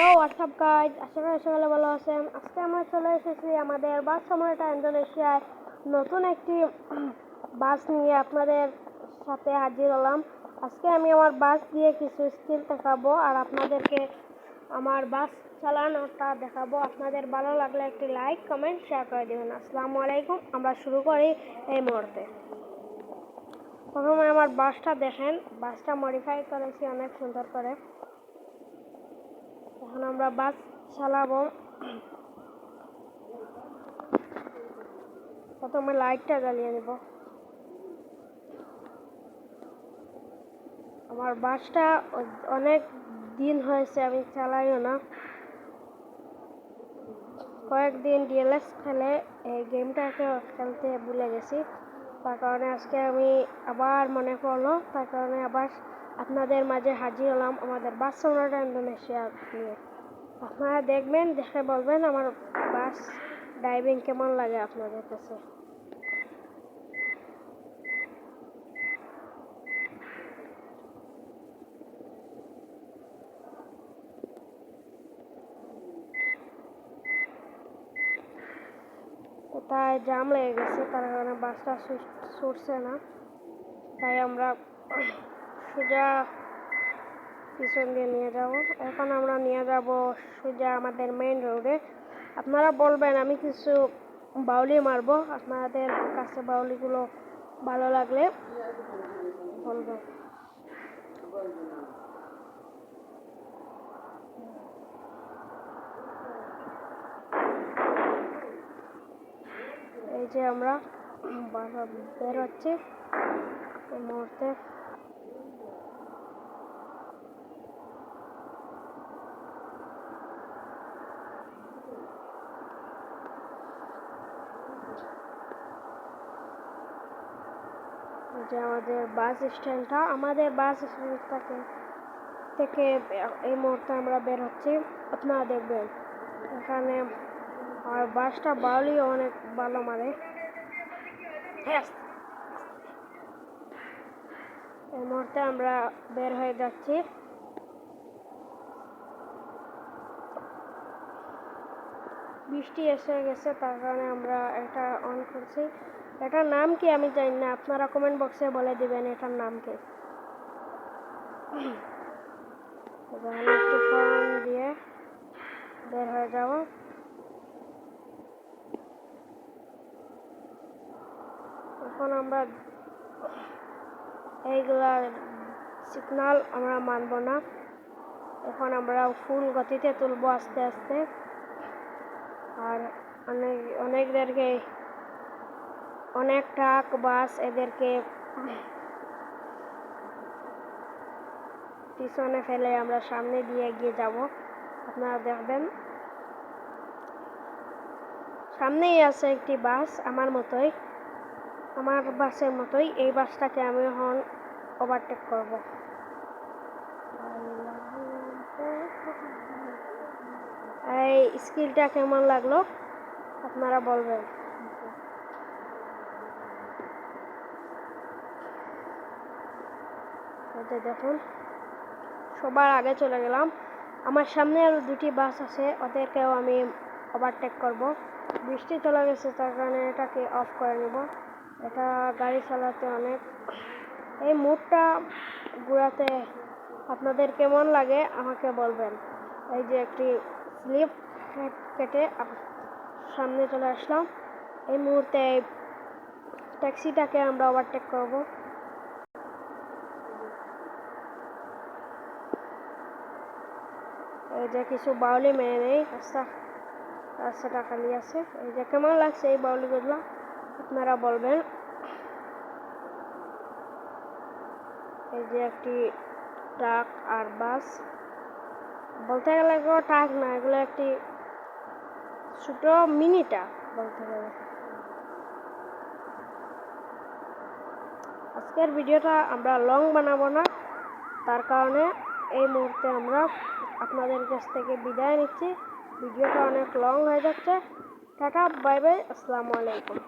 Hello WhatsApp guys, আশা করি সকালে ভালো আছেন। আজকে আমরা চলে এসেছি আমাদের বাস সময়টা ইন্দোনেশিয়ায় নতুন একটি বাস নিয়ে আপনাদের সাথে হাজির হলাম। আজকে আমি আমার বাস দিয়ে কিছু স্কিল দেখাবো আর আপনাদেরকে আমার বাস চালানোটা দেখাবো। আপনাদের ভালো লাগলে একটি লাইক কমেন্ট শেয়ার করে দেবেন। আসসালামু আলাইকুম। আমরা শুরু করি এই মুহূর্তে। প্রথমে আমার বাসটা দেখেন, বাসটা মডিফাই করেছি অনেক সুন্দর করে। এখন আমরা বাস চালাবো। প্রথমে লাইটটা জ্বালিয়ে নেব। আমার বাসটা অনেক দিন হয়েছে আমি চালাইও না, কয়েকদিন ডিএলএস খেলে এই গেমটাকে খেলতে ভুলে গেছি। তার কারণে আজকে আমি আবার মনে পড়লো, তার কারণে আবার আপনাদের মাঝে হাজির হলাম আমাদের বাস সম্রাট ইন্দোনেশিয়া নিয়ে। আপনারা দেখবেন, দেখে বলবেন আমার বাস ড্রাইভিং কেমন লাগে আপনাদের কাছে। কোথায় জাম লেগে গেছে, তার কারণে বাসটা ছুটছে না, তাই আমরা সোজা পিছন দিয়ে নিয়ে যাব। এখন আমরা নিয়ে যাব সোজা আমাদের মেইন রোডে। আপনারা বলবেন আমি কিছু বাউলি মারবো, আপনাদের কাছে বাউলিগুলো ভালো লাগলে বলবেন। এই যে আমরা বের হচ্ছি এই মুহূর্তে। যে আমাদের বাস স্ট্যান্ডটা, আমাদের বাস স্ট্যান্ড থেকে এই মুহূর্তে আমরা বের হচ্ছি। আপনারা দেখবেন এখানে আর বাসটা বাউলিও অনেক ভালো মারে। এই মুহূর্তে আমরা বের হয়ে যাচ্ছি। বৃষ্টি এসে গেছে, তার কারণে আমরা এটা অন করছি। এটার নাম কি আমি জানি না, আপনারা কমেন্ট বক্সে বলে দিবেন এটার নাম কি। একটু ফোন দিয়ে বের হয়ে যাব। এখন আমরা এইগুলার সিগনাল আমরা মানব না, এখন আমরা ফুল গতিতে তুলবো আস্তে আস্তে। আর অনেকদেরকে অনেক ট্রাক বাস এদেরকে পিছনে ফেলে আমরা সামনে দিয়ে এগিয়ে যাব। আপনারা দেখবেন সামনেই আছে একটি বাস, আমার মতোই, আমার বাসের মতোই। এই বাসটাকে আমি এখন ওভারটেক করব। এই স্কিলটা কেমন লাগলো আপনারা বলবেন। দেখুন সবার আগে চলে গেলাম। আমার সামনে আরো দুটি বাস আছে, ওদেরকেও আমি ওভারটেক করব। বৃষ্টি চলে গেছে, তার কারণে এটাকে অফ করে নেব। এটা গাড়ি চালাতে অনেক, এই মুডটা ঘোরাতে আপনাদের কেমন লাগে আমাকে বলবেন। এই যে একটি স্লিপ কেটে সামনে চলে আসলাম। এই মুহূর্তে ট্যাক্সিটাকে আমরা ওভারটেক করব। এই যে কিছু বাউলি মেরে নেই, রাস্তাটা খালি আছে। এই যে কেমন লাগছে এই বাউলিগুলো আপনারা বলবেন। এই যে একটি ট্রাক আর বাস, বলতে গেলে এগুলো ট্রাক না, এগুলো একটি ছোট মিনি ট্রাক বলতে গেলে। আজকের ভিডিওটা আমরা লং বানাবো না, তার কারণে এই মুহূর্তে আমরা আপনাদের কাছ থেকে বিদায় নিচ্ছি। ভিডিওটা অনেক লং হয়ে যাচ্ছে। টাটা, বাই বাই, আসসালামু আলাইকুম।